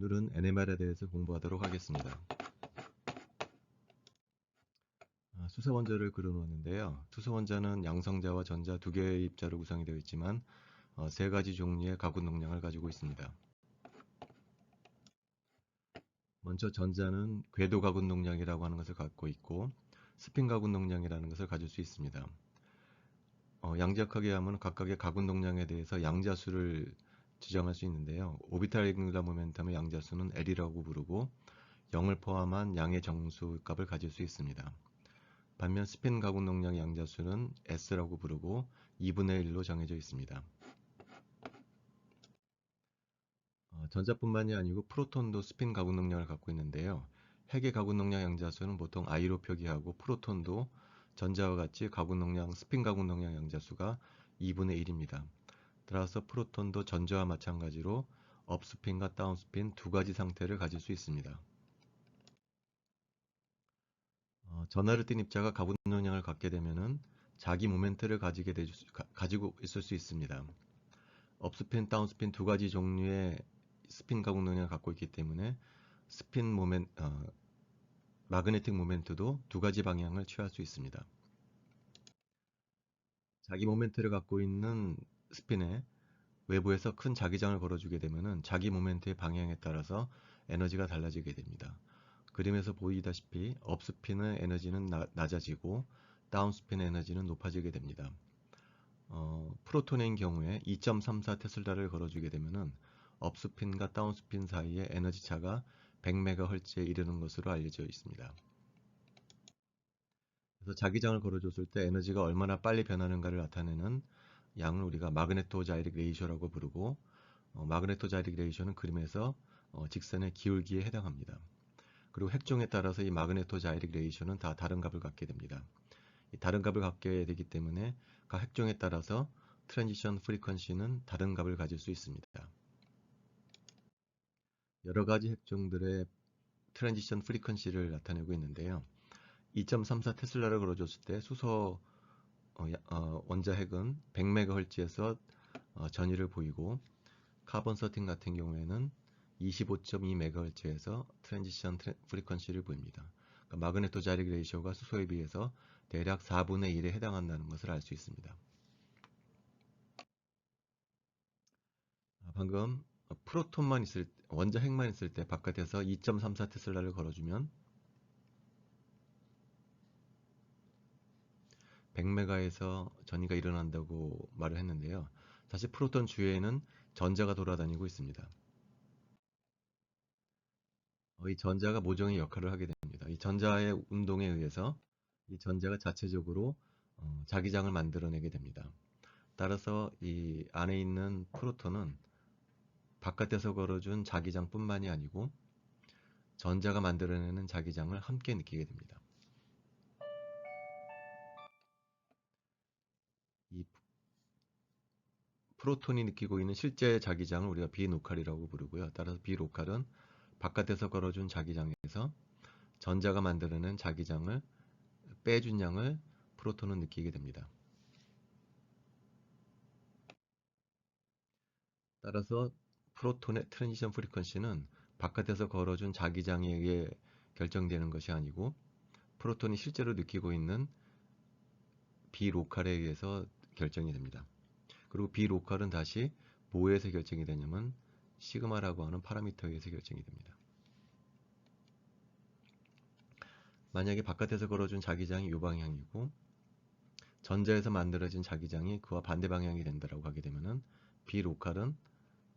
오늘은 NMR에 대해서 공부하도록 하겠습니다. 수소원자를 그려놓았는데요. 수소원자는 양성자와 전자 두 개의 입자로 구성이 되어 있지만 세 가지 종류의 가군 동량을 가지고 있습니다. 먼저 전자는 궤도 가군 동량이라고 하는 것을 갖고 있고 스핀 가군 동량이라는 것을 가질 수 있습니다. 양지역학에 하면 각각의 가군 동량에 대해서 양자수를 지정할 수 있는데요. 오비탈 앵귤러 모멘텀의 양자수는 L이라고 부르고 0을 포함한 양의 정수 값을 가질 수 있습니다. 반면 스핀 가군 동량의 양자수는 S라고 부르고 2분의 1로 정해져 있습니다. 전자뿐만이 아니고 프로톤도 스핀 가군 동량을 갖고 있는데요. 핵의 가군 동량 양자수는 보통 I로 표기하고 프로톤도 전자와 같이 가군 동량, 스핀 가군 동량 양자수가 2분의 1입니다. 따라서 프로톤도 전자와 마찬가지로 업스핀과 다운스핀 두 가지 상태를 가질 수 있습니다. 전하를 띤 입자가 가군 동량을 갖게 되면은 자기 모멘트를 가지고 있을 수 있습니다. 업스핀, 다운스핀 두 가지 종류의 스핀 가군 동량을 갖고 있기 때문에 마그네틱 모멘트도 두 가지 방향을 취할 수 있습니다. 자기 모멘트를 갖고 있는 스핀에 외부에서 큰 자기장을 걸어주게 되면은 자기 모멘트의 방향에 따라서 에너지가 달라지게 됩니다. 그림에서 보이다시피 업스핀의 에너지는 낮아지고 다운스핀의 에너지는 높아지게 됩니다. 프로톤의 경우에 2.34 테슬라를 걸어주게 되면은 업스핀과 다운스핀 사이의 에너지 차가 100MHz에 이르는 것으로 알려져 있습니다. 그래서 자기장을 걸어줬을 때 에너지가 얼마나 빨리 변하는가를 나타내는 양을 우리가 마그네토 자이릭 레이쇼라고 부르고 마그네토 자이릭 레이쇼는 그림에서 직선의 기울기에 해당합니다. 그리고 핵종에 따라서 이 마그네토 자이릭 레이쇼는 다 다른 값을 갖게 됩니다. 다른 값을 갖게 되기 때문에 각 핵종에 따라서 트랜지션 프리퀀시는 다른 값을 가질 수 있습니다. 여러 가지 핵종들의 트랜지션 프리퀀시를 나타내고 있는데요. 2.34 테슬라를 걸어줬을 때 수소 원자 핵은 100MHz에서 전위를 보이고 카본 13 같은 경우에는 25.2MHz에서 트랜지션 프리퀀시를 보입니다. 그러니까 마그네토 자이릭 레이쇼가 수소에 비해서 대략 4분의 1에 해당한다는 것을 알 수 있습니다. 방금 프로톤만 원자 핵만 있을 때 바깥에서 2.34 테슬라를 걸어주면 100메가에서 전위가 일어난다고 말을 했는데요. 사실 프로톤 주위에는 전자가 돌아다니고 있습니다. 이 전자가 모종의 역할을 하게 됩니다. 이 전자의 운동에 의해서 이 전자가 자체적으로 자기장을 만들어내게 됩니다. 따라서 이 안에 있는 프로톤은 바깥에서 걸어준 자기장뿐만이 아니고 전자가 만들어내는 자기장을 함께 느끼게 됩니다. 이 프로톤이 느끼고 있는 실제 자기장을 우리가 비로컬이라고 부르고요. 따라서 비로컬은 바깥에서 걸어준 자기장에서 전자가 만들어낸 자기장을 빼준 양을 프로톤은 느끼게 됩니다. 따라서 프로톤의 트랜지션 프리퀀시는 바깥에서 걸어준 자기장에 의해 결정되는 것이 아니고 프로톤이 실제로 느끼고 있는 비로컬에 의해서 결정이 됩니다. 그리고 비로컬은 다시 뭐에서 결정이 되냐면 시그마라고 하는 파라미터에 의해서 결정이 됩니다. 만약에 바깥에서 걸어준 자기장이 이 방향이고 전자에서 만들어진 자기장이 그와 반대 방향이 된다고 하게 되면은 비로컬은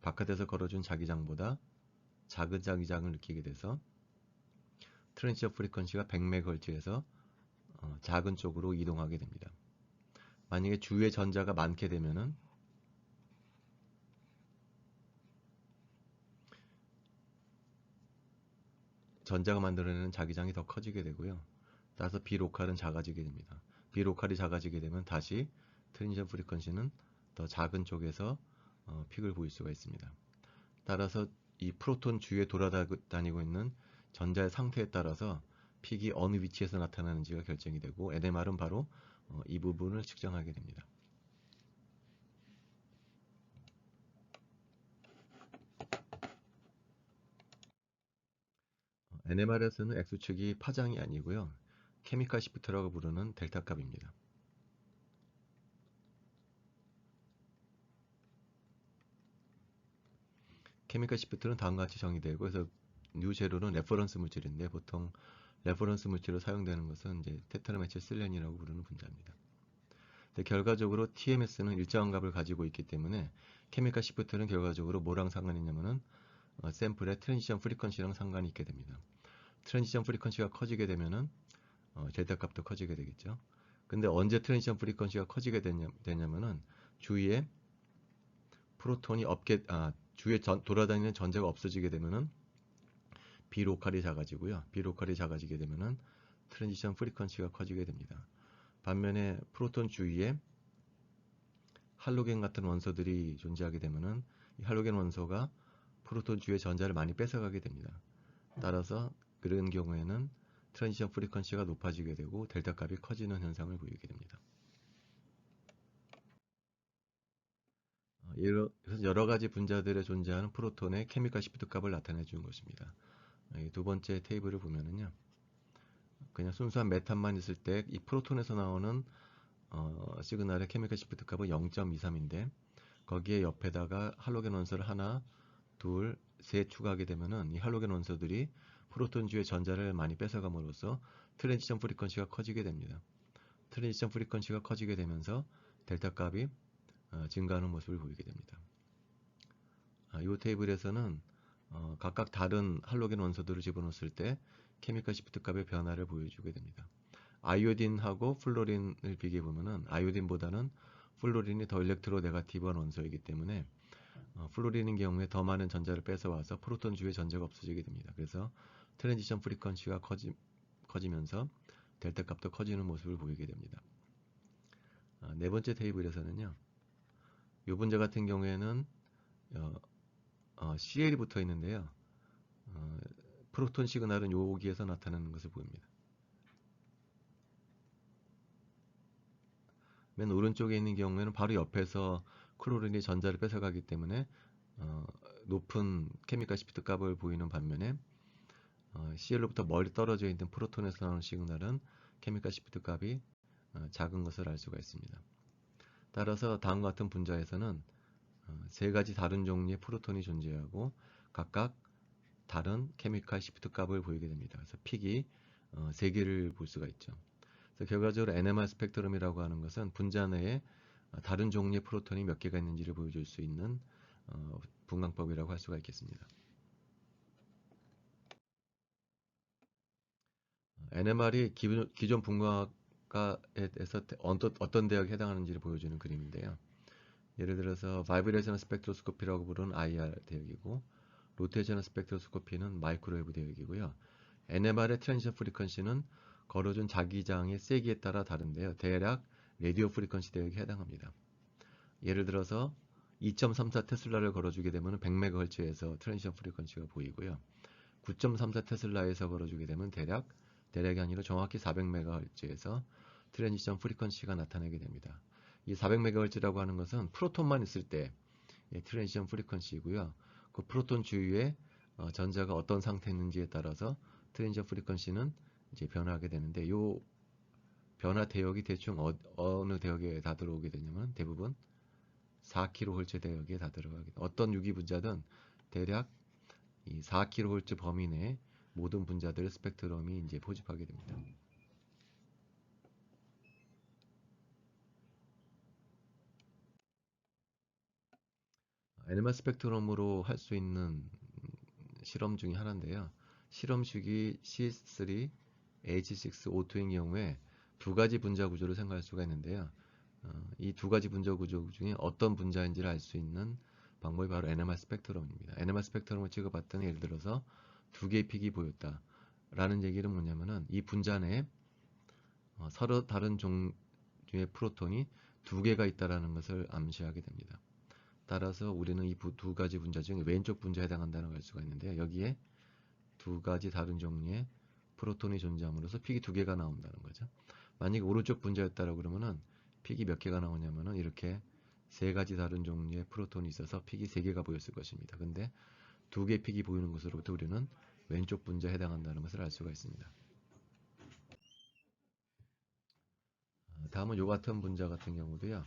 바깥에서 걸어준 자기장보다 작은 자기장을 느끼게 돼서 트랜지션 프리퀀시가 100MHz에서 작은 쪽으로 이동하게 됩니다. 만약에 주위에 전자가 많게 되면은 전자가 만들어내는 자기장이 더 커지게 되고요. 따라서 비로컬은 작아지게 됩니다. 비로컬이 작아지게 되면 다시 트랜지션 프리퀀시는 더 작은 쪽에서 픽을 보일 수가 있습니다. 따라서 이 프로톤 주위에 돌아다니고 있는 전자의 상태에 따라서 픽이 어느 위치에서 나타나는지가 결정이 되고 NMR은 바로 이 부분을 측정하게 됩니다. NMR에서는 X축이 파장이 아니고요. 케미컬 시프트라고 부르는 델타 값입니다. 케미컬 시프트는 다음과 같이 정의되고, 그래서 뉴 제로는 레퍼런스 물질인데, 보통 레퍼런스 물질로 사용되는 것은 이제 테트라메틸실렌이라고 부르는 분자입니다. 결과적으로 TMS는 일정한 값을 가지고 있기 때문에 케미컬 시프트는 결과적으로 뭐랑 상관이 있냐면은 샘플의 트랜지션 프리퀀시랑 상관이 있게 됩니다. 트랜지션 프리퀀시가 커지게 되면은 델타 값도 커지게 되겠죠. 근데 언제 트랜지션 프리퀀시가 커지게 되냐면은 주위에 프로톤이 없게 주위에 돌아다니는 전자가 없어지게 되면은 비로컬이 작아지고요. 비로컬이 작아지게 되면은 트랜지션 프리퀀시가 커지게 됩니다. 반면에 프로톤 주위에 할로겐 같은 원소들이 존재하게 되면은 이 할로겐 원소가 프로톤 주위의 전자를 많이 뺏어가게 됩니다. 따라서 그런 경우에는 트랜지션 프리퀀시가 높아지게 되고 델타 값이 커지는 현상을 보이게 됩니다. 여러 가지 분자들에 존재하는 프로톤의 케미컬 시프트 값을 나타내 주는 것입니다. 두 번째 테이블을 보면은요, 그냥 순수한 메탄만 있을 때 이 프로톤에서 나오는 시그널의 케미컬 시프트 값은 0.23인데 거기에 옆에다가 할로겐 원소를 하나, 둘, 셋 추가하게 되면은 이 할로겐 원소들이 프로톤 주의 전자를 많이 뺏어감으로써 트랜지션 프리퀀시가 커지게 됩니다. 트랜지션 프리퀀시가 커지게 되면서 델타 값이 증가하는 모습을 보이게 됩니다. 이 테이블에서는 각각 다른 할로겐 원소들을 집어넣었을 때 케미컬 시프트 값의 변화를 보여주게 됩니다. 아이오딘하고 플로린을 비교해 보면은 아이오딘보다는 플로린이 더 일렉트로 네가티브한 원소이기 때문에 플로린인 경우에 더 많은 전자를 뺏어와서 프로톤 주위에 전자가 없어지게 됩니다. 그래서 트랜지션 프리퀀시가 커지면서 델타 값도 커지는 모습을 보이게 됩니다. 네 번째 테이블에서는요, 이 분자 같은 경우에는 CL이 붙어 있는데요. 프로톤 시그널은 여기에서 나타나는 것을 보입니다. 맨 오른쪽에 있는 경우에는 바로 옆에서 클로린이 전자를 뺏어가기 때문에 높은 케미컬 시프트 값을 보이는 반면에 CL로부터 멀리 떨어져 있는 프로톤에서 나오는 시그널은 케미컬 시프트 값이 작은 것을 알 수가 있습니다. 따라서 다음과 같은 분자에서는 세 가지 다른 종류의 프로톤이 존재하고 각각 다른 케미컬 시프트 값을 보이게 됩니다. 그래서 픽이 세 개를 볼 수가 있죠. 그래서 결과적으로 NMR 스펙트럼이라고 하는 것은 분자 내에 다른 종류의 프로톤이 몇 개가 있는지를 보여줄 수 있는 분광법이라고 할 수가 있겠습니다. NMR이 기존 분광학과에서 어떤 대역에 해당하는지를 보여주는 그림인데요. 예를 들어서 바이브레이션 스펙트로스코피라고 부르는 IR 대역이고, 로테이셔널 스펙트로스코피는 마이크로웨이브 대역이고요. NMR의 트랜지션 프리퀀시는 걸어준 자기장의 세기에 따라 다른데요. 대략 라디오 프리퀀시 대역에 해당합니다. 예를 들어서 2.34 테슬라를 걸어주게 되면 100MHz에서 트랜지션 프리퀀시가 보이고요. 9.34 테슬라에서 걸어주게 되면 대략이 아니라 정확히 400MHz에서 트랜지션 프리퀀시가 나타나게 됩니다. 이 400MHz라고 하는 것은 프로톤만 있을 때 트랜지션 프리퀀시이고요. 그 프로톤 주위에 전자가 어떤 상태에 있는지에 따라서 트랜지션 프리퀀시는 이제 변화하게 되는데, 이 변화 대역이 대충 어느 대역에 다 들어오게 되냐면 대부분 4kHz 대역에 다 들어가게 됩니다. 어떤 유기 분자든 대략 이 4kHz 범위 내 모든 분자들의 스펙트럼이 이제 포집하게 됩니다. NMR 스펙트럼으로 할 수 있는 실험 중에 하나인데요. 실험식이 C3, H6O2인 경우에 두 가지 분자 구조를 생각할 수가 있는데요. 이 두 가지 분자 구조 중에 어떤 분자인지를 알 수 있는 방법이 바로 NMR 스펙트럼입니다. NMR 스펙트럼을 찍어봤더니 예를 들어서 두 개의 픽이 보였다 라는 얘기는 뭐냐면은 이 분자 내에 서로 다른 종류의 프로톤이 두 개가 있다라는 것을 암시하게 됩니다. 따라서 우리는 이 두 가지 분자 중에 왼쪽 분자에 해당한다는 걸 알 수가 있는데요. 여기에 두 가지 다른 종류의 프로톤이 존재함으로써 픽이 두 개가 나온다는 거죠. 만약에 오른쪽 분자였다라고 그러면은 픽이 몇 개가 나오냐면은 이렇게 세 가지 다른 종류의 프로톤이 있어서 픽이 세 개가 보였을 것입니다. 근데 두 개의 픽이 보이는 것으로부터 우리는 왼쪽 분자에 해당한다는 것을 알 수가 있습니다. 다음은 요 같은 분자 같은 경우도요.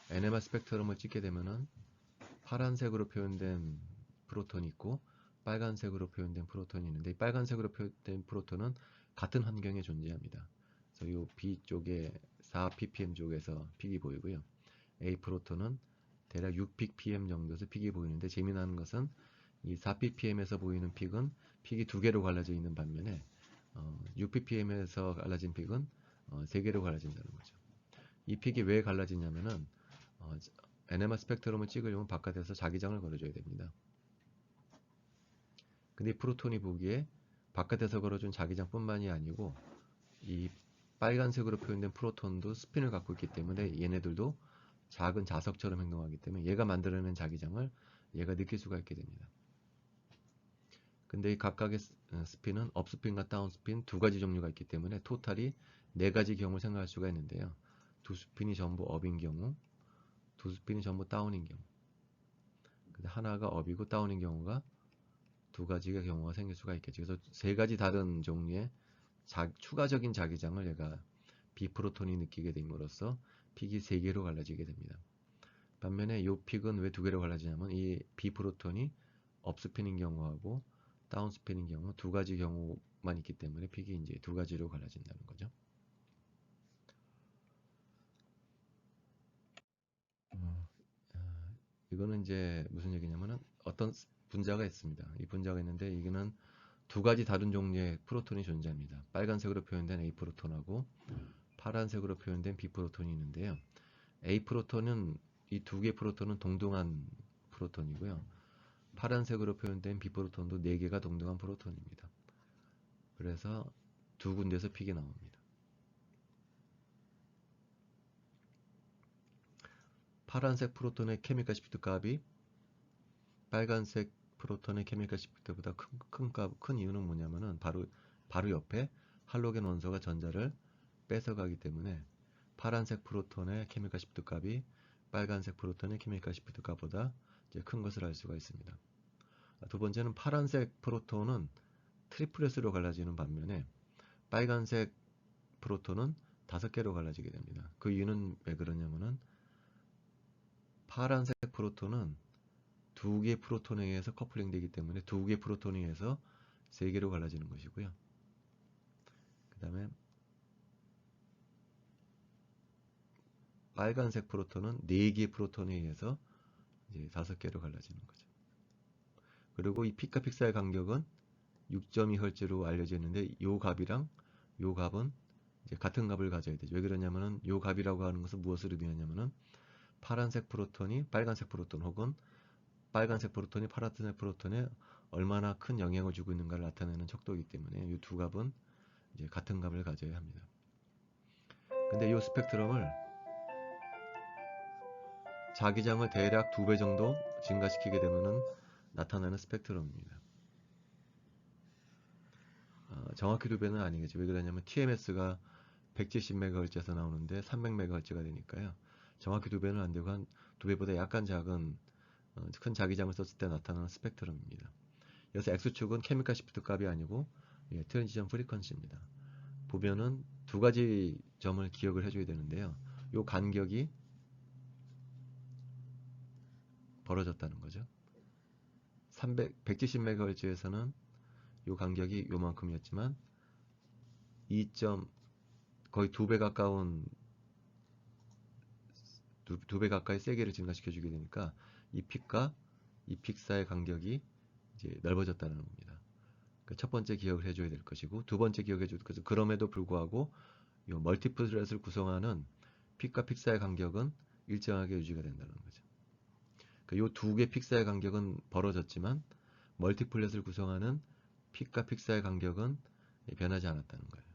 NMR 스펙트럼을 찍게 되면은 파란색으로 표현된 프로톤이 있고 빨간색으로 표현된 프로톤이 있는데, 이 빨간색으로 표현된 프로톤은 같은 환경에 존재합니다. 그래서 이 B 쪽에 4ppm 쪽에서 픽이 보이고요. A 프로톤은 대략 6ppm 정도에서 픽이 보이는데, 재미나는 것은 이 4ppm에서 보이는 픽은 픽이 두 개로 갈라져 있는 반면에 6ppm에서 갈라진 픽은 세 개로 갈라진다는 거죠. 이 픽이 왜 갈라지냐면은 NMR 스펙트럼을 찍으려면 바깥에서 자기장을 걸어줘야 됩니다. 근데 이 프로톤이 보기에 바깥에서 걸어준 자기장뿐만이 아니고 이 빨간색으로 표현된 프로톤도 스핀을 갖고 있기 때문에 얘네들도 작은 자석처럼 행동하기 때문에 얘가 만들어낸 자기장을 얘가 느낄 수가 있게 됩니다. 근데 이 각각의 스핀은 업스핀과 다운스핀 두 가지 종류가 있기 때문에 토탈이 네 가지 경우를 생각할 수가 있는데요. 두 스핀이 전부 업인 경우, 두 스핀이 전부 다운인 경우, 근데 하나가 업이고 다운인 경우가 두 가지의 경우가 생길 수가 있겠죠. 그래서 세 가지 다른 종류의 추가적인 자기장을 얘가 비프로톤이 느끼게 됨으로써 픽이 세 개로 갈라지게 됩니다. 반면에 이 픽은 왜 두 개로 갈라지냐면 이 비프로톤이 업스핀인 경우하고 다운스핀인 경우 두 가지 경우만 있기 때문에 픽이 이제 두 가지로 갈라진다는 거죠. 이거는 이제 무슨 얘기냐면은 어떤 분자가 있습니다. 이 분자가 있는데 이거는 두 가지 다른 종류의 프로톤이 존재합니다. 빨간색으로 표현된 A 프로톤하고 파란색으로 표현된 B 프로톤이 있는데요. A 프로톤은 이 두 개의 프로톤은 동등한 프로톤이고요. 파란색으로 표현된 B 프로톤도 네 개가 동등한 프로톤입니다. 그래서 두 군데서 픽이 나옵니다. 파란색 프로톤의 케미컬 시프트 값이 빨간색 프로톤의 케미컬 시프트보다 큰 이유는 뭐냐면은 바로 옆에 할로겐 원소가 전자를 뺏어가기 때문에 파란색 프로톤의 케미컬 시프트 값이 빨간색 프로톤의 케미컬 시프트 값보다 이제 큰 것을 알 수가 있습니다. 두 번째는 파란색 프로톤은 트리플렛으로 갈라지는 반면에 빨간색 프로톤은 5개로 갈라지게 됩니다. 그 이유는 왜 그러냐면은 파란색 프로톤은 두 개의 프로톤에 의해서 커플링 되기 때문에 두 개의 프로톤에 의해서 세 개로 갈라지는 것이고요. 그 다음에 빨간색 프로톤은 네 개의 프로톤에 의해서 이제 5개로 갈라지는 거죠. 그리고 이 픽과 픽 사이의 간격은 6.2Hz로 알려져 있는데 요 값이랑 요 값은 이제 같은 값을 가져야 되죠. 왜 그러냐면은 요 값이라고 하는 것은 무엇을 의미하냐면은 파란색 프로톤이 빨간색 프로톤 혹은 빨간색 프로톤이 파란색 프로톤에 얼마나 큰 영향을 주고 있는가를 나타내는 척도이기 때문에 이 두 값은 이제 같은 값을 가져야 합니다. 근데 이 스펙트럼을 자기장을 대략 2배 정도 증가시키게 되면은 나타나는 스펙트럼입니다. 정확히 2배는 아니겠죠. 왜 그러냐면 TMS가 170MHz에서 나오는데 300MHz가 되니까요. 정확히 2배는 안 되고 한 2배보다 약간 작은 큰 자기장을 썼을 때 나타나는 스펙트럼입니다. 그래서 X축은 케미컬 시프트 값이 아니고 트랜지션 프리퀀시입니다. 보면은 두 가지 점을 기억을 해줘야 되는데요. 요 간격이 벌어졌다는 거죠. 170MHz에서는 요 간격이 요만큼이었지만 2. 거의 2배 가까운 2배 가까이 세기를 증가시켜 주게 되니까 이 픽과 이 픽 사이의 간격이 이제 넓어졌다는 겁니다. 첫 번째 기억을 해줘야 될 것이고, 두 번째 기억해 줄 것은 그럼에도 불구하고 이 멀티플렛을 구성하는 픽과 픽 사이의 간격은 일정하게 유지가 된다는 거죠. 이 두 개 픽 사이의 간격은 벌어졌지만 멀티플렛을 구성하는 픽과 픽 사이의 간격은 변하지 않았다는 거예요.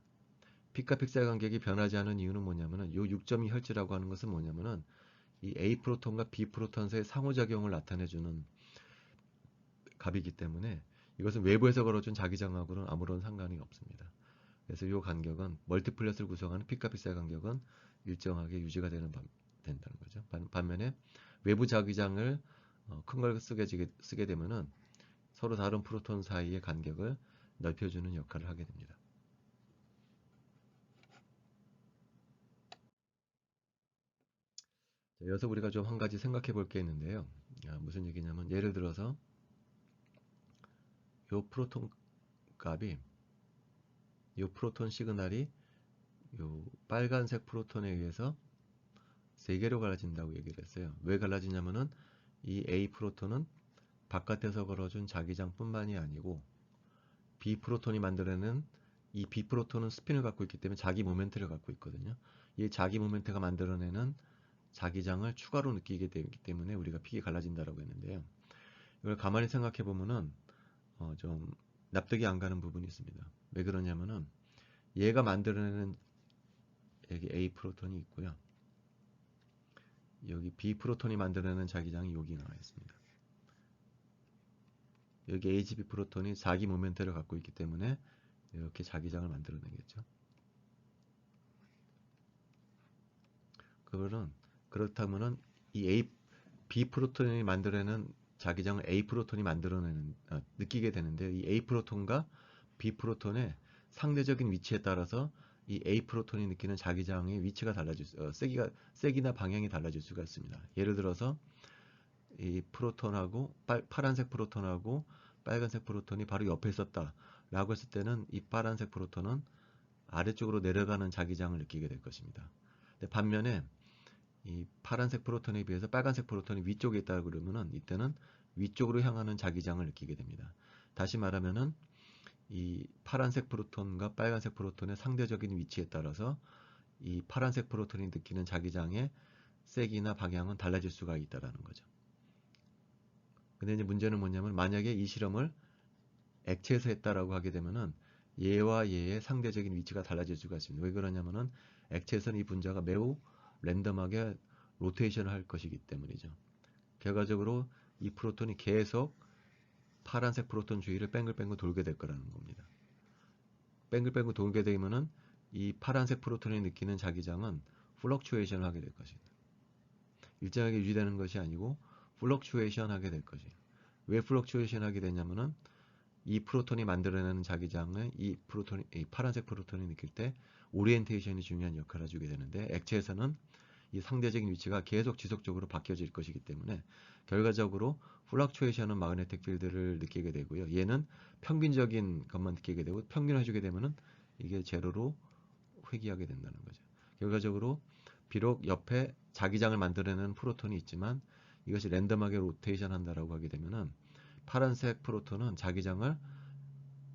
픽과 픽 사이의 간격이 변하지 않은 이유는 뭐냐면은 이 6.2Hz라고 하는 것은 뭐냐면은 이 A 프로톤과 B 프로톤 사이의 상호작용을 나타내주는 값이기 때문에 이것은 외부에서 걸어준 자기장하고는 아무런 상관이 없습니다. 그래서 이 간격은 멀티플렛을 구성하는 픽과 픽 사이의 간격은 일정하게 유지가 된다는 거죠. 반면에 외부 자기장을 큰 걸 쓰게 되면은 서로 다른 프로톤 사이의 간격을 넓혀주는 역할을 하게 됩니다. 여기서 우리가 좀 한 가지 생각해 볼 게 있는데요. 무슨 얘기냐면 예를 들어서 요 프로톤 값이 요 프로톤 시그널이 요 빨간색 프로톤에 의해서 3개로 갈라진다고 얘기를 했어요. 왜 갈라지냐면은 이 A 프로톤은 바깥에서 걸어준 자기장뿐만이 아니고 B 프로톤이 만들어내는 이 B 프로톤은 스핀을 갖고 있기 때문에 자기 모멘트를 갖고 있거든요. 이 자기 모멘트가 만들어내는 자기장을 추가로 느끼게 되기 때문에 우리가 픽이 갈라진다라고 했는데요. 이걸 가만히 생각해 보면은 좀 납득이 안 가는 부분이 있습니다. 왜 그러냐면은 얘가 만들어내는 여기 A 프로톤이 있고요. 여기 B 프로톤이 만들어내는 자기장이 여기 나와 있습니다. 여기 HB 프로톤이 자기 모멘트를 갖고 있기 때문에 이렇게 자기장을 만들어내겠죠. 그렇다면은 이 B 프로톤이 만들어내는 자기장을 A 프로톤이 느끼게 되는데 이 A 프로톤과 B 프로톤의 상대적인 위치에 따라서 이 A 프로톤이 느끼는 자기장의 위치가 세기나 방향이 달라질 수가 있습니다. 예를 들어서 이 프로톤하고 파란색 프로톤하고 빨간색 프로톤이 바로 옆에 있었다 라고 했을 때는 이 파란색 프로톤은 아래쪽으로 내려가는 자기장을 느끼게 될 것입니다. 근데 반면에 이 파란색 프로톤에 비해서 빨간색 프로톤이 위쪽에 있다 그러면은 이때는 위쪽으로 향하는 자기장을 느끼게 됩니다. 다시 말하면은 이 파란색 프로톤과 빨간색 프로톤의 상대적인 위치에 따라서 이 파란색 프로톤이 느끼는 자기장의 세기나 방향은 달라질 수가 있다라는 거죠. 근데 이제 문제는 뭐냐면 만약에 이 실험을 액체에서 했다라고 하게 되면은 얘와 얘의 상대적인 위치가 달라질 수가 있습니다. 왜 그러냐면은 액체에서는 이 분자가 매우 랜덤하게 로테이션을 할 것이기 때문이죠. 결과적으로 이 프로톤이 계속 파란색 프로톤 주위를 뱅글뱅글 돌게 될 거라는 겁니다. 뱅글뱅글 돌게 되면은 이 파란색 프로톤이 느끼는 자기장은 플럭추에이션을 하게 될 것입니다. 일정하게 유지되는 것이 아니고 플럭추에이션 하게 될 것이에요. 왜 플럭추에이션 하게 되냐면은 이 프로톤이 만들어내는 자기장을 이 파란색 프로톤이 느낄 때 오리엔테이션이 중요한 역할을 해주게 되는데 액체에서는 이 상대적인 위치가 계속 지속적으로 바뀌어질 것이기 때문에 결과적으로 플럭추에이션은 마그네틱 필드를 느끼게 되고요. 얘는 평균적인 것만 느끼게 되고 평균을 해주게 되면은 이게 제로로 회귀하게 된다는 거죠. 결과적으로 비록 옆에 자기장을 만들어내는 프로톤이 있지만 이것이 랜덤하게 로테이션 한다라고 하게 되면은 파란색 프로톤은 자기장을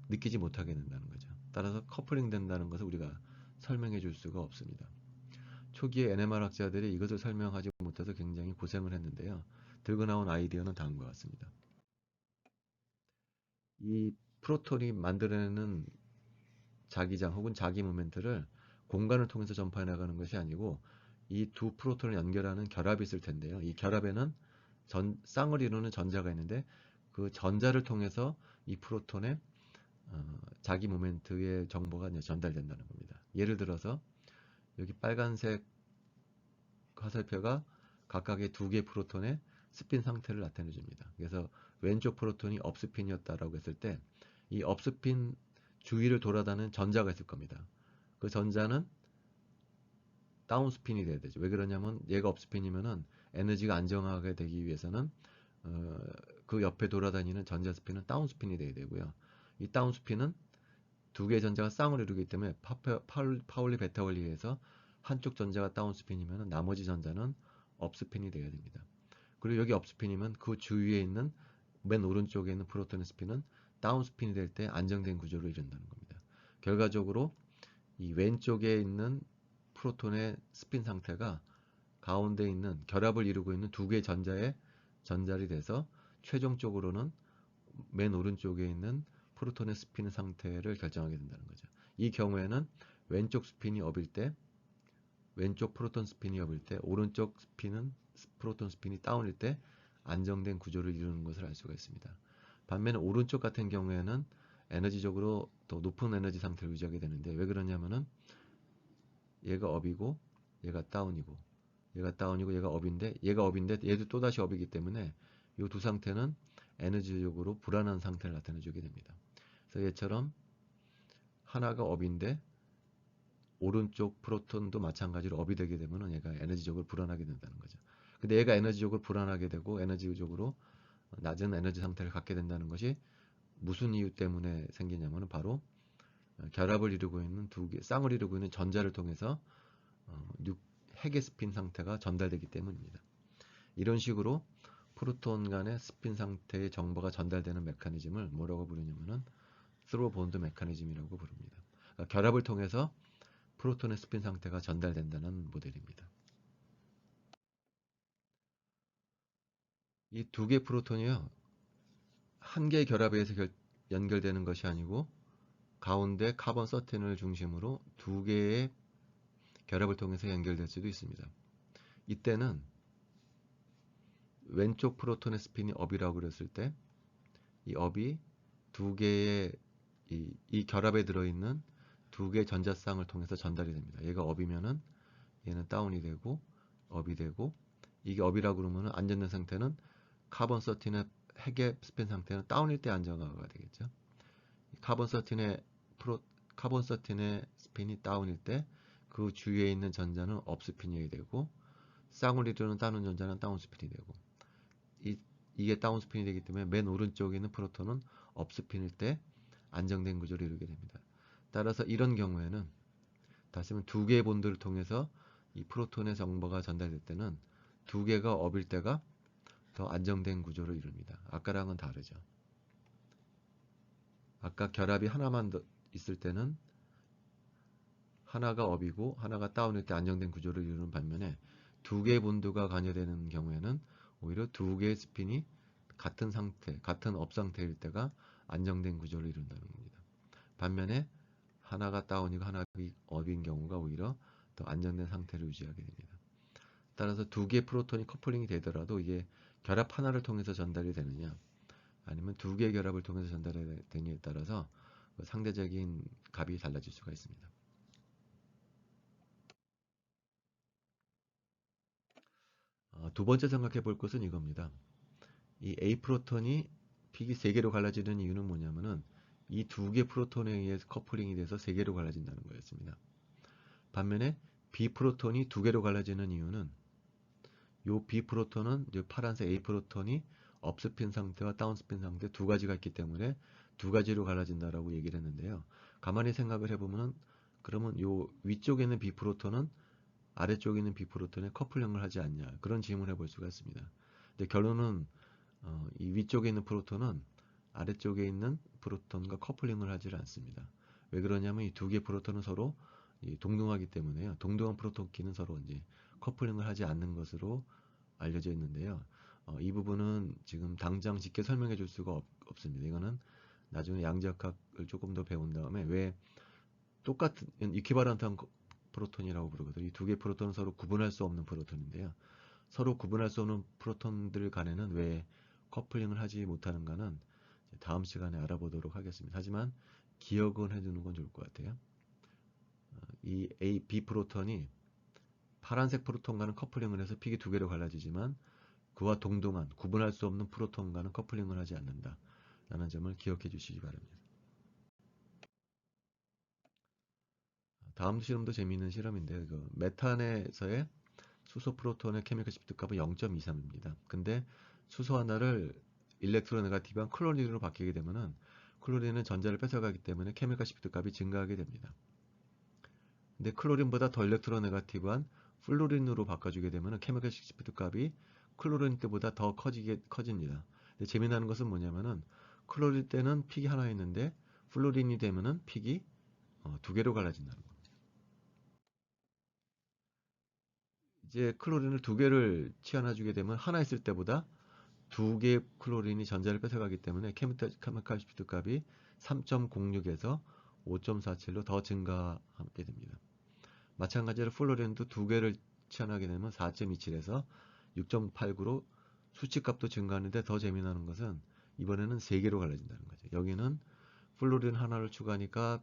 느끼지 못하게 된다는 거죠. 따라서 커플링 된다는 것을 우리가 설명해 줄 수가 없습니다. 초기에 NMR 학자들이 이것을 설명하지 못해서 굉장히 고생을 했는데요. 들고 나온 아이디어는 다음과 같습니다. 이 프로톤이 만들어내는 자기장 혹은 자기 모멘트를 공간을 통해서 전파해 나가는 것이 아니고 이 두 프로톤을 연결하는 결합이 있을 텐데요. 이 결합에는 쌍을 이루는 전자가 있는데 그 전자를 통해서 이 프로톤의 자기 모멘트의 정보가 전달된다는 겁니다. 예를 들어서 여기 빨간색 화살표가 각각의 두 개의 프로톤의 스핀 상태를 나타내 줍니다. 그래서 왼쪽 프로톤이 업스핀이었다라고 했을 때 이 업스핀 주위를 돌아다니는 전자가 있을 겁니다. 그 전자는 다운스핀이 돼야 되죠. 왜 그러냐면 얘가 업스핀이면은 에너지가 안정하게 되기 위해서는 그 옆에 돌아다니는 전자 스핀은 다운스핀이 돼야 되고요. 이 다운스핀은 두 개의 전자가 쌍을 이루기 때문에 파울리 베타 원리에서 한쪽 전자가 다운스핀이면 나머지 전자는 업스핀이 돼야 됩니다. 그리고 여기 업스핀이면 그 주위에 있는 맨 오른쪽에 있는 프로톤의 스핀은 다운스핀이 될 때 안정된 구조를 이룬다는 겁니다. 결과적으로 이 왼쪽에 있는 프로톤의 스핀 상태가 가운데 있는 결합을 이루고 있는 두 개의 전자의 전달이 돼서 최종적으로는 맨 오른쪽에 있는 프로톤의 스핀 상태를 결정하게 된다는 거죠. 이 경우에는 왼쪽 스핀이 업일 때, 왼쪽 프로톤 스핀이 업일 때, 오른쪽 프로톤 스핀이 다운일 때 안정된 구조를 이루는 것을 알 수가 있습니다. 반면에 오른쪽 같은 경우에는 에너지적으로 더 높은 에너지 상태를 유지하게 되는데 왜 그러냐면은 얘가 업이고 얘가 다운이고 얘가 업인데 얘도 또다시 업이기 때문에 이 두 상태는 에너지적으로 불안한 상태를 나타내주게 됩니다. 그래서 얘처럼 하나가 업인데 오른쪽 프로톤도 마찬가지로 업이 되게 되면 얘가 에너지적으로 불안하게 된다는 거죠. 근데 얘가 에너지적으로 불안하게 되고 에너지적으로 낮은 에너지 상태를 갖게 된다는 것이 무슨 이유 때문에 생기냐면 바로 결합을 이루고 있는 두 개, 쌍을 이루고 있는 전자를 통해서 핵의 스핀 상태가 전달되기 때문입니다. 이런 식으로 프로톤 간의 스핀 상태의 정보가 전달되는 메커니즘을 뭐라고 부르냐면은 스로 본드 메커니즘이라고 부릅니다. 그러니까 결합을 통해서 프로톤의 스핀 상태가 전달된다는 모델입니다. 이 두 개의 프로톤이요, 한 개의 결합에 의해서 연결되는 것이 아니고 가운데 카본 13을 중심으로 두 개의 결합을 통해서 연결될 수도 있습니다. 이때는 왼쪽 프로톤의 스핀이 업이라고 그랬을 때 이 업이 두 개의 이 결합에 들어있는 두 개의 전자쌍을 통해서 전달이 됩니다. 얘가 업이면은 얘는 다운이 되고 업이 되고, 이게 업이라고 그러면은 안정된 상태는 카본 13의 핵의 스핀 상태는 다운일 때 안정화가 되겠죠. 카본 13의 카본 13의 스핀이 다운일 때 그 주위에 있는 전자는 업 스핀이 되고, 쌍을 이루는 다른 전자는 다운 스핀이 되고, 이게 다운 스핀이 되기 때문에 맨 오른쪽에 있는 프로톤은 업 스핀일 때 안정된 구조를 이루게 됩니다. 따라서 이런 경우에는 다시 말하면 두 개의 본드를 통해서 이 프로톤의 정보가 전달될 때는 두 개가 업일 때가 더 안정된 구조를 이룹니다. 아까랑은 다르죠. 아까 결합이 하나만 더 있을 때는 하나가 업이고 하나가 다운일 때 안정된 구조를 이루는 반면에 두 개의 본드가 관여되는 경우에는 오히려 두 개의 스핀이 같은 상태, 같은 업 상태일 때가 안정된 구조를 이룬다는 겁니다. 반면에 하나가 다운이고 하나가 업인 경우가 오히려 더 안정된 상태를 유지하게 됩니다. 따라서 두 개의 프로톤이 커플링이 되더라도 이게 결합 하나를 통해서 전달이 되느냐 아니면 두 개의 결합을 통해서 전달이 되느냐에 따라서 상대적인 값이 달라질 수가 있습니다. 두 번째 생각해 볼 것은 이겁니다. 이 A 프로톤이 픽이 3개로 갈라지는 이유는 뭐냐면은 이 두 개 프로톤에 의해서 커플링이 돼서 3개로 갈라진다는 거였습니다. 반면에 B 프로톤이 2개로 갈라지는 이유는 요 B 프로톤은 파란색 A 프로톤이 업스핀 상태와 다운스핀 상태 두 가지가 있기 때문에 두 가지로 갈라진다라고 얘기를 했는데요. 가만히 생각을 해보면은 그러면 요 위쪽에 있는 B 프로톤은 아래쪽에 있는 B 프로톤에 커플링을 하지 않냐, 그런 질문을 해볼 수가 있습니다. 근데 결론은 이 위쪽에 있는 프로톤은 아래쪽에 있는 프로톤과 커플링을 하지 않습니다. 왜 그러냐면 이 두 개 프로톤은 서로 동등하기 때문에요. 동등한 프로톤끼리는 서로 이제 커플링을 하지 않는 것으로 알려져 있는데요. 이 부분은 지금 당장 쉽게 설명해 줄 수가 없습니다. 이거는 나중에 양자역학을 조금 더 배운 다음에 왜 똑같은 이퀴바런트한 프로톤이라고 부르거든요. 이 두 개 프로톤은 서로 구분할 수 없는 프로톤인데요. 서로 구분할 수 없는 프로톤들 간에는 왜 커플링을 하지 못하는가는 다음 시간에 알아보도록 하겠습니다. 하지만 기억은 해두는 건 좋을 것 같아요. 이 A, B 프로톤이 파란색 프로톤과는 커플링을 해서 픽이 두 개로 갈라지지만 그와 동등한 구분할 수 없는 프로톤과는 커플링을 하지 않는다 라는 점을 기억해 주시기 바랍니다. 다음 실험도 재미있는 실험인데 메탄에서의 수소 프로톤의 케미컬 시프트 값은 0.23입니다. 근데 수소 하나를 일렉트로네가티브한 클로린으로 바뀌게 되면은 클로린은 전자를 뺏어가기 때문에 케미컬 시프트 값이 증가하게 됩니다. 근데 클로린보다 더 일렉트로네가티브한 플루린으로 바꿔주게 되면은 케미컬 시프트 값이 클로린 때보다 더 커집니다. 근데 재미나는 것은 뭐냐면은 클로린 때는 픽이 하나 있는데 플루린이 되면은 픽이 두 개로 갈라진다는 겁니다. 이제 클로린을 두 개를 치환해주게 되면 하나 있을 때보다 두 개의 클로린이 전자를 뺏어가기 때문에 케미칼 시프트 값이 3.06에서 5.47로 더 증가하게 됩니다. 마찬가지로 플로린도 두 개를 치환하게 되면 4.27에서 6.89로 수치값도 증가하는데 더 재미나는 것은 이번에는 세 개로 갈라진다는 거죠. 여기는 플로린 하나를 추가하니까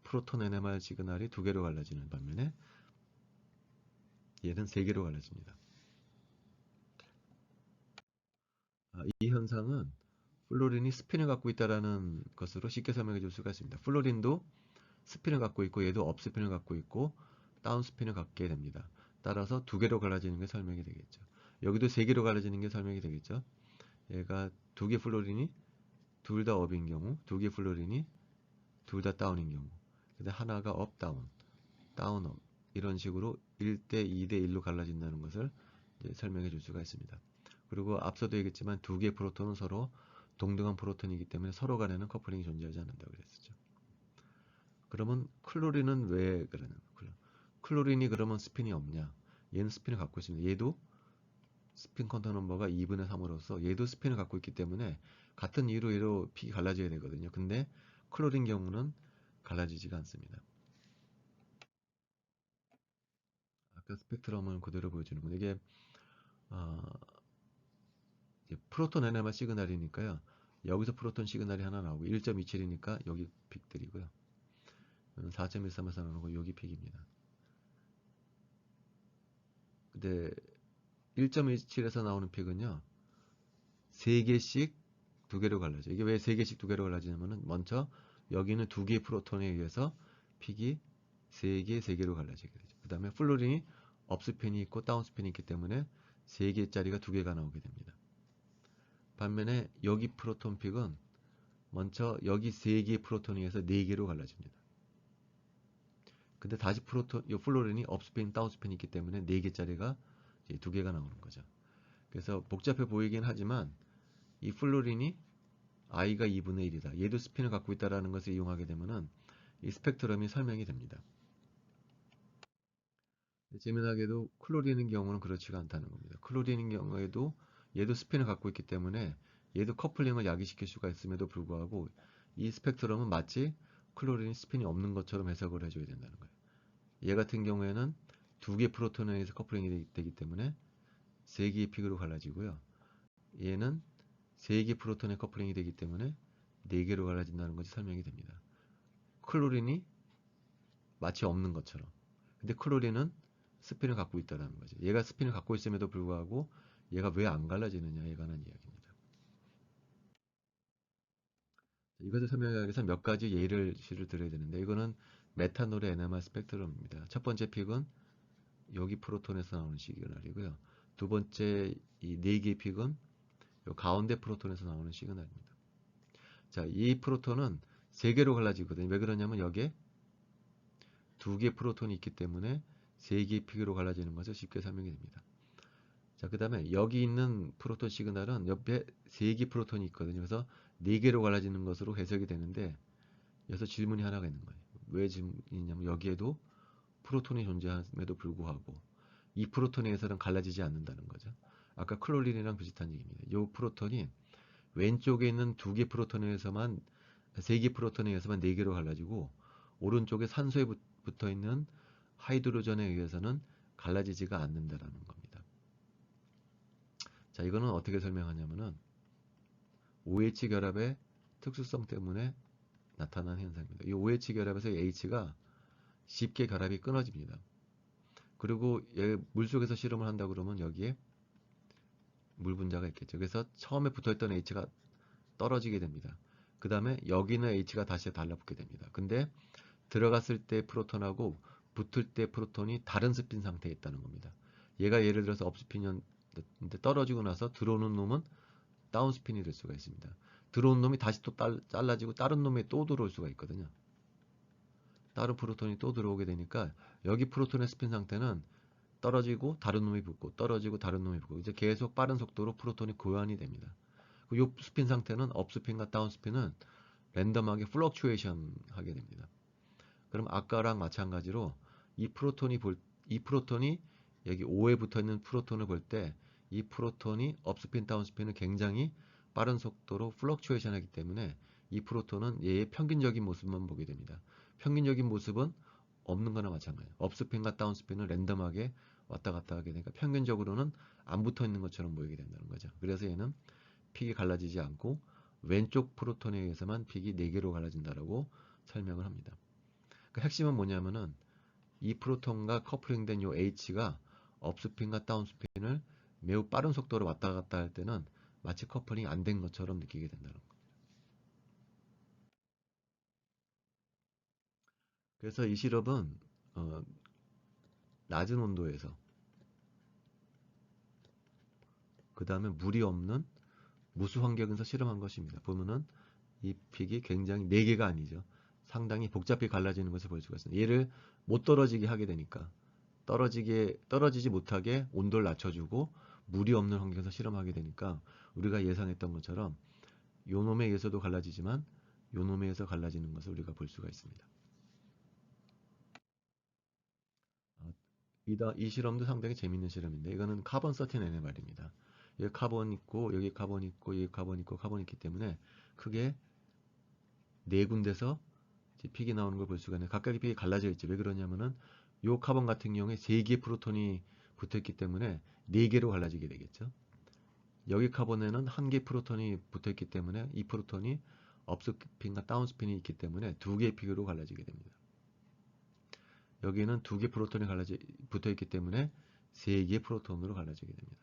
프로톤 NMR 시그널이 두 개로 갈라지는 반면에 얘는 세 개로 갈라집니다. 이 현상은 플로린이 스핀을 갖고 있다라는 것으로 쉽게 설명해 줄 수가 있습니다. 플로린도 스핀을 갖고 있고 얘도 업스핀을 갖고 있고 다운스핀을 갖게 됩니다. 따라서 두 개로 갈라지는 게 설명이 되겠죠. 여기도 세 개로 갈라지는 게 설명이 되겠죠. 얘가 두 개 플로린이 둘 다 업인 경우, 두 개 플로린이 둘 다 다운인 경우, 근데 하나가 업 다운, 다운 업 이런 식으로 1대 2대 1로 갈라진다는 것을 이제 설명해 줄 수가 있습니다. 그리고 앞서도 얘기했지만 두 개의 프로톤은 서로 동등한 프로톤이기 때문에 서로 간에는 커플링이 존재하지 않는다고 그랬었죠. 그러면 클로린은 왜 그러냐? 클로린이 그러면 스핀이 없냐? 얘는 스핀을 갖고 있습니다. 얘도 스핀 쿼터 넘버가 2분의 3으로서 얘도 스핀을 갖고 있기 때문에 같은 이유로 얘로 픽이 갈라져야 되거든요. 근데 클로린 경우는 갈라지지가 않습니다. 아까 스펙트럼을 그대로 보여주는 건 이게 프로톤 NMR 시그널이니까요. 여기서 프로톤 시그널이 하나 나오고 1.27이니까 여기 픽들이고요. 4.13에서 나오고 여기 픽입니다. 근데 1.27에서 나오는 픽은요. 3개씩 2개로 갈라져요. 이게 왜 3개씩 2개로 갈라지냐면은 먼저 여기는 2개의 프로톤에 의해서 픽이 3개, 3개로 갈라지게 되죠. 그 다음에 플로린이 업스핀이 있고 다운스핀이 있기 때문에 3개짜리가 2개가 나오게 됩니다. 반면에 여기 프로톤 픽은 먼저 여기 3개의 프로톤에 의해서 4개로 갈라집니다. 근데 다시 이 플로린이 업스핀, 다운스핀이 있기 때문에 4개짜리가 2개가 나오는 거죠. 그래서 복잡해 보이긴 하지만 이 플로린이 i가 2분의 1이다. 얘도 스핀을 갖고 있다는 것을 이용하게 되면은 이 스펙트럼이 설명이 됩니다. 재미나게도 클로린의 경우는 그렇지가 않다는 겁니다. 클로린의 경우에도 얘도 스핀을 갖고 있기 때문에 얘도 커플링을 야기시킬 수가 있음에도 불구하고 이 스펙트럼은 마치 클로린이 스핀이 없는 것처럼 해석을 해줘야 된다는 거예요. 얘 같은 경우에는 2개 프로톤에 의해서 커플링이 되기 때문에 3개의 픽으로 갈라지고요. 얘는 3개 프로톤의 커플링이 되기 때문에 4개로 갈라진다는 것이 설명이 됩니다. 클로린이 마치 없는 것처럼. 근데 클로린은 스핀을 갖고 있다는 거죠. 얘가 스핀을 갖고 있음에도 불구하고 얘가 왜 안 갈라지느냐에 관한 이야기입니다. 이것을 설명하기 위해서 몇 가지 예를 들어야 되는데 이거는 메탄올의 NMR 스펙트럼입니다. 첫 번째 픽은 여기 프로톤에서 나오는 시그널이고요. 두 번째 이 4개의 픽은 요 가운데 프로톤에서 나오는 시그널입니다. 자, 이 프로톤은 3개로 갈라지거든요. 왜 그러냐면 여기에 2개 프로톤이 있기 때문에 3개의 픽으로 갈라지는 것을 쉽게 설명이 됩니다. 자, 그 다음에 여기 있는 프로톤 시그널은 옆에 3개 프로톤이 있거든요. 그래서 4개로 갈라지는 것으로 해석이 되는데 여기서 질문이 하나가 있는 거예요. 왜 질문이냐면 여기에도 프로톤이 존재함에도 불구하고 이 프로톤에 의해서는 갈라지지 않는다는 거죠. 아까 클로린이랑 비슷한 얘기입니다. 이 프로톤이 왼쪽에 있는 2개 프로톤에 의해서만 3개 프로톤에 의해서만 4개로 갈라지고 오른쪽에 산소에 붙어 있는 하이드로전에 의해서는 갈라지지가 않는다라는 겁니다. 자, 이거는 어떻게 설명하냐면은 OH 결합의 특수성 때문에 나타난 현상입니다. 이 OH 결합에서 H가 쉽게 결합이 끊어집니다. 그리고 물속에서 실험을 한다 그러면 여기에 물 분자가 있겠죠. 그래서 처음에 붙어있던 H가 떨어지게 됩니다. 그 다음에 여기는 H가 다시 달라붙게 됩니다. 근데 들어갔을 때 프로톤하고 붙을 때 프로톤이 다른 스핀 상태에 있다는 겁니다. 얘가 예를 들어서 업스핀이었는데 떨어지고 나서 들어오는 놈은 다운스핀이 될 수가 있습니다. 들어온 놈이 다시 또 잘라지고 다른 놈에 또 들어올 수가 있거든요. 다른 프로톤이 또 들어오게 되니까 여기 프로톤의 스핀 상태는 떨어지고 다른 놈이 붙고 떨어지고 다른 놈이 붙고 이제 계속 빠른 속도로 프로톤이 교환이 됩니다. 이 스핀 상태는 업스핀과 다운스핀은 랜덤하게 플럭추에이션 하게 됩니다. 그럼 아까랑 마찬가지로 이 프로톤이 여기 5에 붙어 있는 프로톤을 볼 때 이 프로톤이 업스핀 다운스핀을 굉장히 빠른 속도로 플럭추에이션 하기 때문에 이 프로톤은 얘의 평균적인 모습만 보게 됩니다. 평균적인 모습은 없는 거나 마찬가지예요. 업스핀과 다운스핀을 랜덤하게 왔다 갔다 하게 되니까 평균적으로는 안 붙어 있는 것처럼 보이게 된다는 거죠. 그래서 얘는 픽이 갈라지지 않고 왼쪽 프로톤에 의해서만 픽이 4개로 갈라진다라고 설명을 합니다. 그 핵심은 뭐냐면은 이 프로톤과 커플링된 요 H가 업스핀과 다운스핀을 매우 빠른 속도로 왔다 갔다 할 때는 마치 커플링이 안 된 것처럼 느끼게 된다는 거예요. 그래서 이 시럽은 어, 낮은 온도에서 그 다음에 물이 없는 무수 환경에서 실험한 것입니다. 보면은 이 픽이 굉장히 4개가 아니죠. 상당히 복잡히 갈라지는 것을 볼 수가 있습니다. 얘를 못 떨어지게 하게 되니까 떨어지지 못하게 온도를 낮춰주고 물이 없는 환경에서 실험하게 되니까 우리가 예상했던 것처럼 요 놈에 의해서도 갈라지지만 요 놈에 의해서 갈라지는 것을 우리가 볼 수가 있습니다. 이 실험도 상당히 재밌는 실험인데 이거는 카본 13 NMR입니다. 여기 카본 있고 여기 카본 있고 여기 카본 있고 카본 있기 때문에 크게 네 군데서 픽이 나오는 걸 볼 수가 있는데 각각의 픽이 갈라져 있죠. 왜 그러냐면은 요 카본 같은 경우에 3개의 프로톤이 붙어있기 때문에 4개로 갈라지게 되겠죠. 여기 카본에는 1개 프로톤이 붙어있기 때문에 이 프로톤이 업스핀과 다운스핀이 있기 때문에 2개의 픽으로 갈라지게 됩니다. 여기는 2개 프로톤이 붙어있기 때문에 3개의 프로톤으로 갈라지게 됩니다.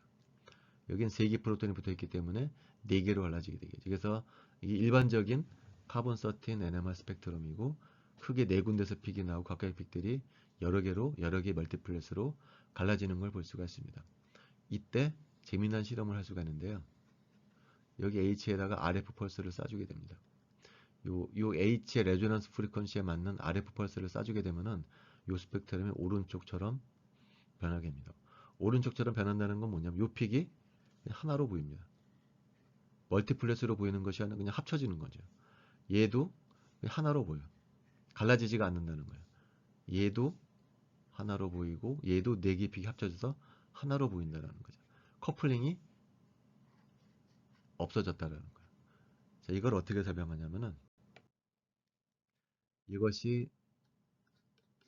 여기는 3개 프로톤이 붙어있기 때문에 4개로 갈라지게 되겠죠. 그래서 이게 일반적인 카본 13 NMR 스펙트럼이고 크게 4군데서 픽이 나오고 각각의 픽들이 여러 개의 멀티플랫으로 갈라지는 걸 볼 수가 있습니다. 이때 재미난 실험을 할 수가 있는데요. 여기 H에다가 RF 펄스를 쏴주게 됩니다. 요 H의 레조넌스 프리퀀시에 맞는 RF 펄스를 쏴주게 되면은 요 스펙트럼이 오른쪽처럼 변하게 됩니다. 오른쪽처럼 변한다는 건 뭐냐면 요 픽이 하나로 보입니다. 멀티플랫으로 보이는 것이 아니라 그냥 합쳐지는 거죠. 얘도 하나로 보여. 갈라지지가 않는다는 거예요. 얘도 하나로 보이고 얘도 4개 픽이 합쳐져서 하나로 보인다는 거죠. 커플링이 없어졌다는 거예요. 자, 이걸 어떻게 설명하냐면은 이것이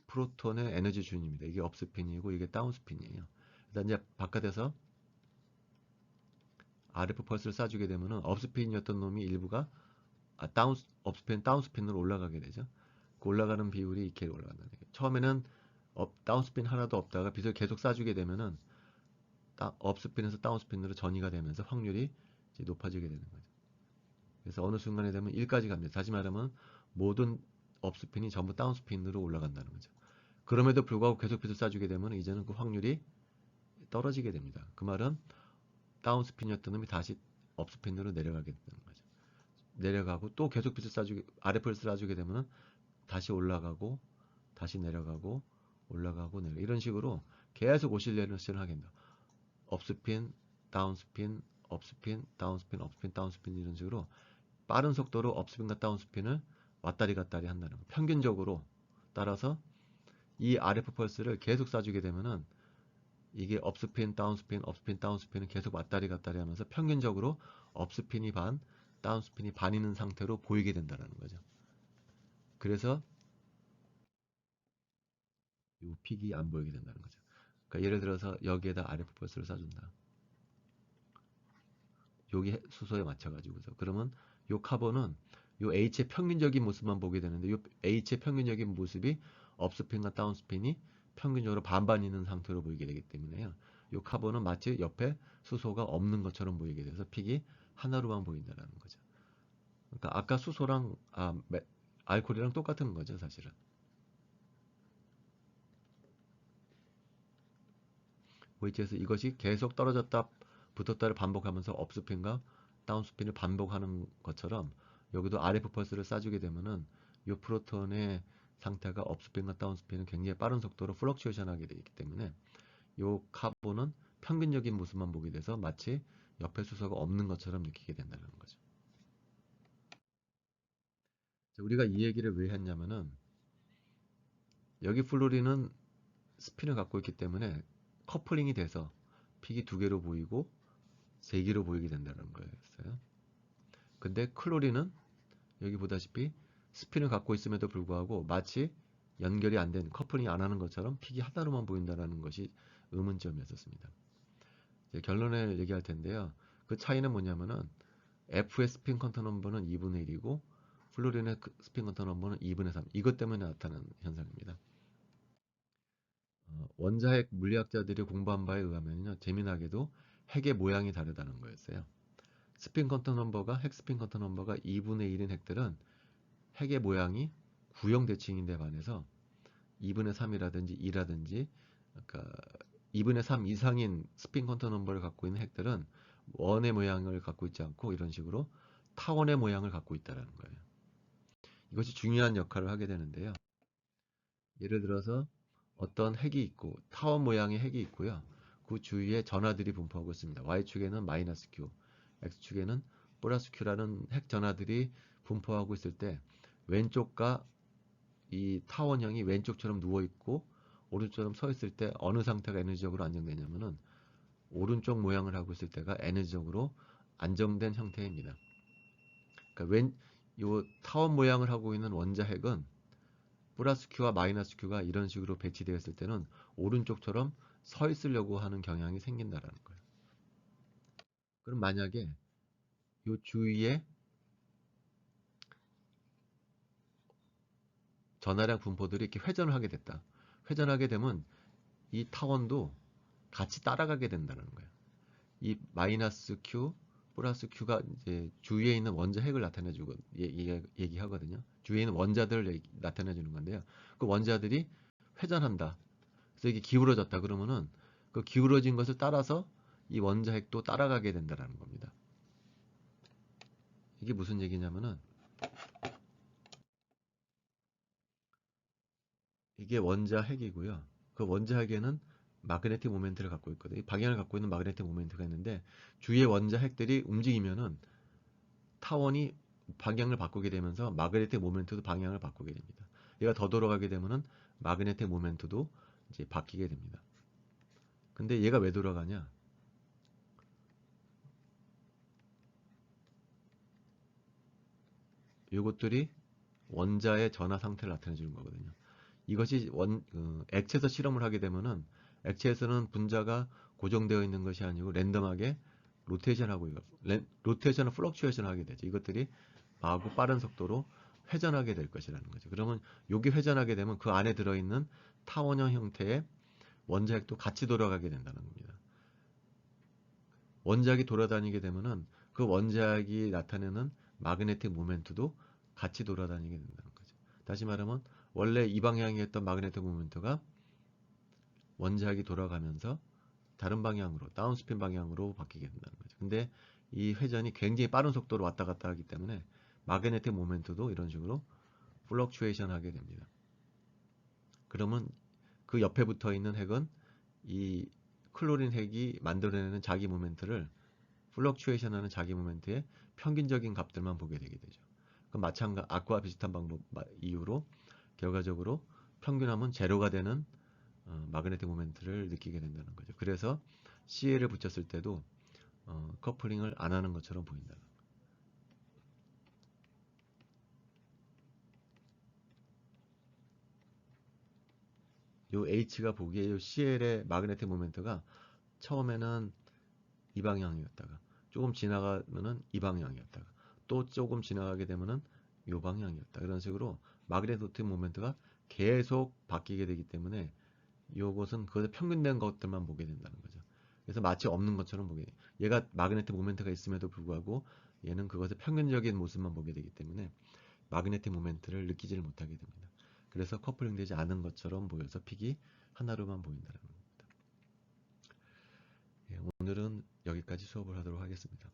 프로톤의 에너지 준입니다. 이게 업스핀이고 이게 다운스핀이에요. 일단 이제 바깥에서 RF 펄스를 쏴주게 되면은 업스핀이었던 놈이 일부가 업스핀 다운스핀으로 올라가게 되죠. 그 올라가는 비율이 이렇게 올라간다는 거예요. 처음에는 다운스핀 하나도 없다가 빛을 계속 쏴주게 되면은 업스핀에서 다운스핀으로 전이가 되면서 확률이 이제 높아지게 되는 거죠. 그래서 어느 순간에 되면 1까지 갑니다. 다시 말하면 모든 업스핀이 전부 다운스핀으로 올라간다는 거죠. 그럼에도 불구하고 계속 빛을 쏴주게 되면 이제는 그 확률이 떨어지게 됩니다. 그 말은 다운스핀이었던 놈이 다시 업스핀으로 내려가게 되는 거죠. 내려가고 또 계속 빛을 쏴주게 RF를 쏴주게 되면 다시 올라가고 다시 내려가고 올라가고 내려 이런 식으로 계속 오실레이션을 하게 된다. 업스핀, 다운스핀, 업스핀, 다운스핀, 업스핀, 다운스핀 이런 식으로 빠른 속도로 업스핀과 다운스핀을 왔다리 갔다리 한다는 거예요. 평균적으로 따라서 이 RF 펄스를 계속 쏴주게 되면은 이게 업스핀, 다운스핀, 업스핀, 다운스핀은 계속 왔다리 갔다리 하면서 평균적으로 업스핀이 반, 다운스핀이 반 있는 상태로 보이게 된다는 거죠. 그래서 이 픽이 안 보이게 된다는 거죠. 그러니까 예를 들어서 여기에다 RF 펄스를 쏴준다. 여기 수소에 맞춰가지고서 그러면 요 카본은 요 H의 평균적인 모습만 보게 되는데 요 H의 평균적인 모습이 업스핀과 다운스핀이 평균적으로 반반 있는 상태로 보이게 되기 때문에요. 요 카본은 마치 옆에 수소가 없는 것처럼 보이게 돼서 픽이 하나로만 보인다는 거죠. 그러니까 아까 수소랑 알코올이랑 똑같은 거죠, 사실은. VH에서 이것이 계속 떨어졌다 붙었다를 반복하면서 업스핀과 다운스핀을 반복하는 것처럼 여기도 RF 펄스를 쏴주게 되면은 이 프로톤의 상태가 업스핀과 다운스핀은 굉장히 빠른 속도로 플럭츄에이션 하게 되기 때문에 이 카본은 평균적인 모습만 보게 돼서 마치 옆에 수소가 없는 것처럼 느끼게 된다는 거죠. 우리가 이 얘기를 왜 했냐면은 여기 플루린은 스핀을 갖고 있기 때문에 커플링이 돼서 픽이 2개로 보이고 3개로 보이게 된다는 거였어요. 근데 클로린은 여기 보다시피 스핀을 갖고 있음에도 불구하고 마치 연결이 안 된 커플링이 안 하는 것처럼 픽이 하나로만 보인다는 것이 의문점이었습니다. 이제 결론을 얘기할 텐데요. 그 차이는 뭐냐면은 F의 스핀 퀀터 넘버는 2분의 1이고 플루린의 스핀 퀀터 넘버는 2분의 3. 이것 때문에 나타나는 현상입니다. 원자핵 물리학자들이 공부한 바에 의하면요. 재미나게도 핵의 모양이 다르다는 거였어요. 스핀 쿼터 넘버가 핵 스핀 쿼터 넘버가 2분의 1인 핵들은 핵의 모양이 구형 대칭인데 반해서 2분의 3이라든지 2라든지 그러니까 2분의 3 이상인 스핀 쿼터 넘버를 갖고 있는 핵들은 원의 모양을 갖고 있지 않고 이런 식으로 타원의 모양을 갖고 있다는 거예요. 이것이 중요한 역할을 하게 되는데요. 예를 들어서 어떤 핵이 있고 타원 모양의 핵이 있고요. 그 주위에 전하들이 분포하고 있습니다. Y축에는 마이너스 Q, X축에는 플러스 Q라는 핵 전하들이 분포하고 있을 때 왼쪽과 이 타원형이 왼쪽처럼 누워 있고 오른쪽처럼 서 있을 때 어느 상태가 에너지적으로 안정되냐면은 오른쪽 모양을 하고 있을 때가 에너지적으로 안정된 형태입니다. 그러니까 요 타원 모양을 하고 있는 원자 핵은 플러스 Q와 마이너스 Q가 이런 식으로 배치되어 있을 때는 오른쪽처럼 서 있으려고 하는 경향이 생긴다라는 거예요. 그럼 만약에 요 주위에 전하량 분포들이 이렇게 회전을 하게 됐다. 회전하게 되면 이 타원도 같이 따라가게 된다는 거예요. 이 마이너스 Q, 플러스 Q가 이제 주위에 있는 원자 핵을 나타내주고 얘기하거든요. 주위에 있는 원자들을 나타내주는 건데요. 그 원자들이 회전한다. 그래서 이게 기울어졌다 그러면은 그 기울어진 것을 따라서 이 원자 핵도 따라가게 된다는 겁니다. 이게 무슨 얘기냐면은 이게 원자 핵이고요. 그 원자 핵에는 마그네틱 모멘트를 갖고 있거든요. 방향을 갖고 있는 마그네틱 모멘트가 있는데 주위의 원자 핵들이 움직이면은 타원이 방향을 바꾸게 되면서 마그네틱 모멘트도 방향을 바꾸게 됩니다. 얘가 더 돌아가게 되면은 마그네틱 모멘트도 이제 바뀌게 됩니다. 근데 얘가 왜 돌아가냐? 이것들이 원자의 전하 상태를 나타내 주는 거거든요. 이것이 액체에서 실험을 하게 되면은 액체에서는 분자가 고정되어 있는 것이 아니고 랜덤하게 로테이션하고 로테이션을 플럭추에이션 하게 되죠. 이것들이 마구 빠른 속도로 회전하게 될 것이라는 거죠. 그러면 여기 회전하게 되면 그 안에 들어있는 타원형 형태의 원자핵도 같이 돌아가게 된다는 겁니다. 원자핵이 돌아다니게 되면은 그 원자핵이 나타내는 마그네틱 모멘트도 같이 돌아다니게 된다는 거죠. 다시 말하면 원래 이 방향이었던 마그네틱 모멘트가 원자핵이 돌아가면서 다른 방향으로 다운스핀 방향으로 바뀌게 된다는 거죠. 근데 이 회전이 굉장히 빠른 속도로 왔다 갔다 하기 때문에 마그네틱 모멘트도 이런 식으로 플럭추에이션 하게 됩니다. 그러면 그 옆에 붙어 있는 핵은 이 클로린 핵이 만들어내는 자기 모멘트를 플럭추에이션 하는 자기 모멘트의 평균적인 값들만 보게 되게 되죠. 그 마찬가지 아까와 비슷한 방법 이유로 결과적으로 평균하면 제로가 되는 마그네틱 모멘트를 느끼게 된다는 거죠. 그래서 CL을 붙였을 때도 커플링을 안 하는 것처럼 보인다. 요 H가 보기에 요 CL의 마그네틱 모멘트가 처음에는 이 방향이었다가 조금 지나가면은 이 방향이었다가 또 조금 지나가게 되면은 요 방향이었다. 이런 식으로 마그네틱 모멘트가 계속 바뀌게 되기 때문에 요것은 그것에 평균된 것들만 보게 된다는 거죠. 그래서 마치 없는 것처럼 보게 돼요. 얘가 마그네틱 모멘트가 있음에도 불구하고 얘는 그것의 평균적인 모습만 보게 되기 때문에 마그네틱 모멘트를 느끼지를 못하게 됩니다. 그래서 커플링 되지 않은 것처럼 보여서 픽이 하나로만 보인다는 겁니다. 예, 오늘은 여기까지 수업을 하도록 하겠습니다.